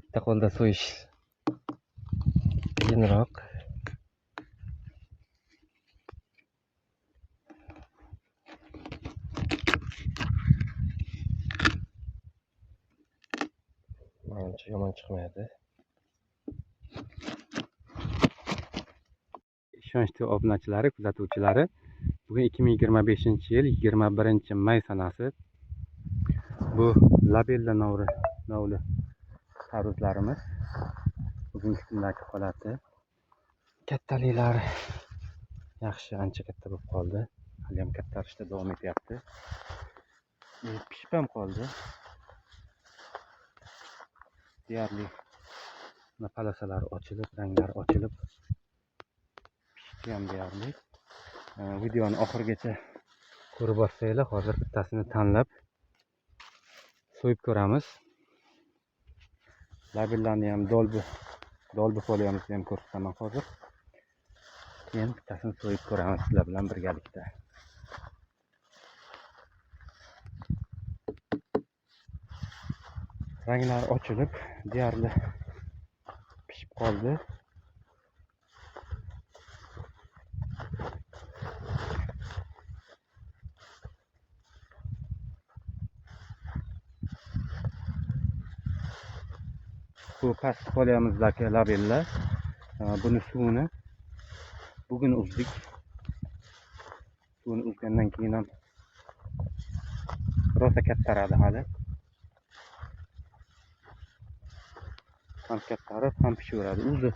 bitta qo'lda so'yish qiyinroq. Menimcha yomon chiqmaydi. Ishonchli obunachilari, kuzatuvchilari, bugun 2025-yil 21-may sanasi. Bu labella novli tarvuzlarimiz. Bugungi kundagi holati. Kattaliklari yaxshi, ancha katta bo'lib qoldi. Hali ham kattarishda davom etyapti. Pishib ham qoldi. Deyarli palasalari ochilib, ranglari ochilib pishdi ham deyarli. Videoni oxirigacha ko'rib borsanglar, hozir bittasini tanlab so'yib ko'ramiz. Labellarni ham dolbi foliyamizni ham ko'rsataman hozir. Keyin bittasini so'yib ko'ramiz sizlar bilan birgalikda. Ranglari ochilib, deyarli pishib qoldi. Bu pastki foliyamizdagi labella. Buni suvini bugun uzdik. Suvini uzgandan keyin ham rosa kattaradi hali. Ham kattarib, ham pishaveradi. O'zi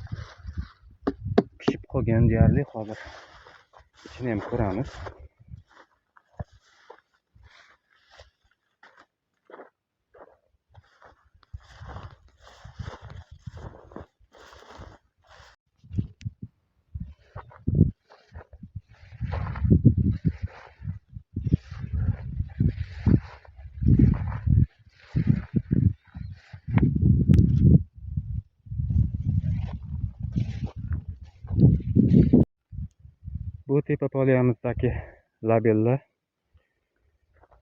pishib qolgan deyarli. Hozir ichini ham ko'ramiz. Bu tepa poliyamizdagi labella.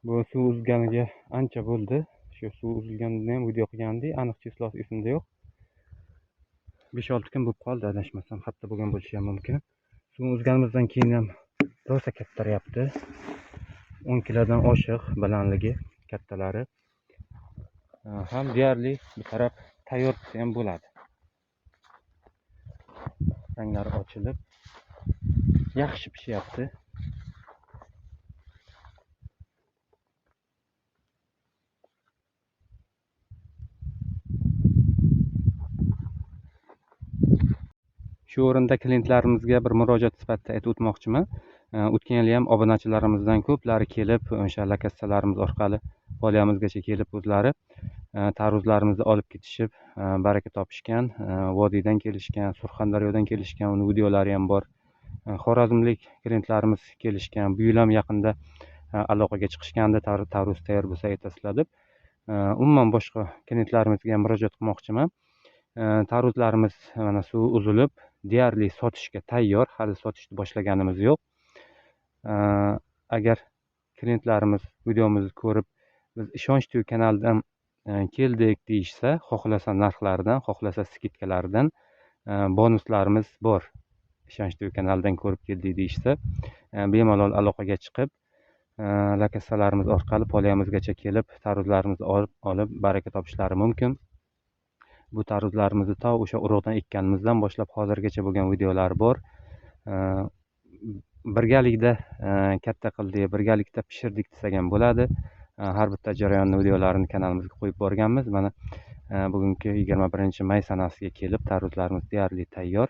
Bu suv uzganiga ancha bo'ldi. Shu suv uzilganini ham video qilgandik. Aniq chislosi esimda yo'q. 5-6 kun bo'lib qoldi adashmasam, hatto bo'lgan bo'lishi ham mumkin. Suv uzganimizdan keyin ham rosa kattaryapti. 10 kilodan oshiq balandligi kattalari. Ham deyarli bu taraf tayyor ham bo'ladi. Ranglari ochilib yaxshi pishyapti. Shu o'rinda klientlarimizga bir murojaat sifatida aytib o'tmoqchiman. O'tgan yil ham obunachilarimizdan ko'plari kelib, o'sha lakassalarimiz orqali poliyamizgacha kelib o'zlari tarvuzlarimizni olib ketishib, baraka topishgan. Vodiydan kelishgan, Surxondaryodan kelishgan, uni videolari ham bor. Xorazmlik klientlarimiz kelishgan. Bu yil ham yaqinda aloqaga chiqishganda tarvuz tayyor bo'lsa aytasizlar deb. Umuman boshqa klientlarimizga ham murojaat qilmoqchiman. Tarvuzlarimiz mana suv uzilib, deyarli sotishga tayyor. Hali sotishni boshlaganimiz yo'q. Agar klientlarimiz videomizni ko'rib, biz Ishonch TV kanalidan keldik deyishsa, xohlasa narxlardan, xohlasa skidkalardan bonuslarimiz bor. Ishonch TV kanalidan ko'rib keldik deyishsa, bemalol aloqaga chiqib, lakassalarimiz orqali poliyamizgacha kelib, tarvuzlarimizni olib baraka topishlari mumkin. Bu tarvuzlarimizni to o'sha urug'dan ekkanimizdan boshlab hozirgacha bo'lgan videolar bor. Birgalikda katta qildik, birgalikda pishirdik desak ham bo'ladi. Har bitta jarayonni videolarini kanalimizga qo'yib borganmiz. Mana bugungi 21-may sanasiga kelib tarvuzlarimiz deyarli tayyor.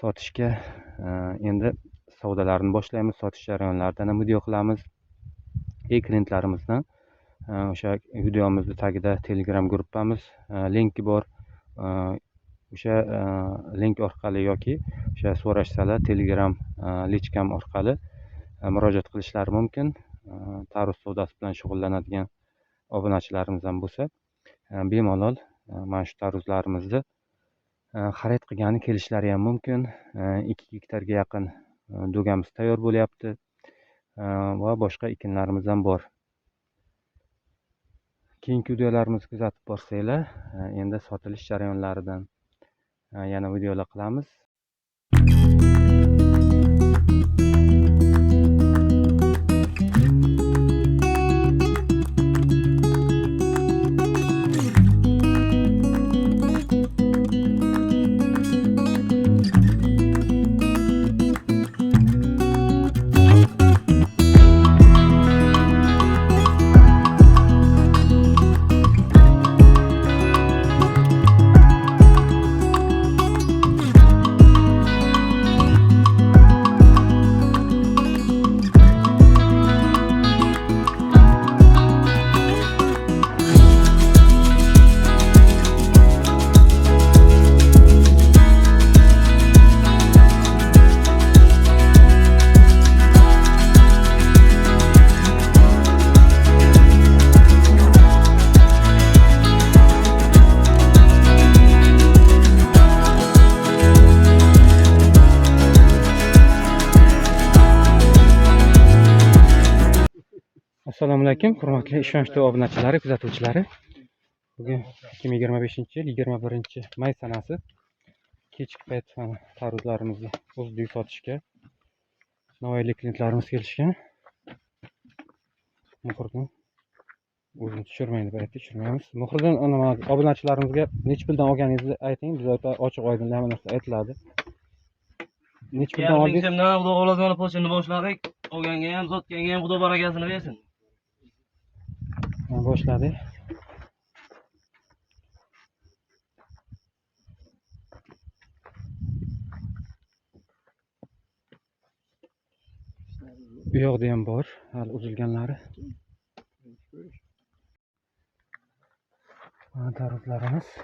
Sotishga endi savdolarni boshlaymiz, sotish jarayonlaridan ham video qilamiz. Klientlarimizdan o'sha videomizni tagida Telegram gruppamiz linki bor. O'sha link orqali yoki o'sha so'rashsalar Telegram lichkam orqali murojaat qilishlari mumkin. Tarvuz savdosi bilan shug'ullanadigan obunachilarimiz ham bo'lsa, bemalol mana shu tarvuzlarimizni xarid qilgani kelishlari ham mumkin. 2 gektarga yaqin do'gamiz tayyor bo'lyapti va boshqa ekinlarimiz ham bor. keyingi videolarimizni kuzatib borsanglar, endi sotilish jarayonlaridan yana videolar qilamiz. Assalomu alaykum, hurmatli ishonchli obunachilari, kuzatuvchilari. Bugun 2025-yil 21-may sanasi. Kechki payt tarvuzlarimizni o'zida sotishga navoiylik klientlarimiz kelishgan. Muhrdan o'zini tushirmaydi, deb aytdi, tushirmaymiz. Muhrdan obunachilarimizga necha puldan olganingizni ayting, biz ochiq oydin hamma narsa aytiladi. Necha puldan oldingiz? Xudo xohlasa mana pochini boshladik. Olganga ham, sotganga ham Xudo barakasini bersin. Boshladik. Bu yoqda ham bor, hali uzilganlari. Mana tarvuzlarimiz.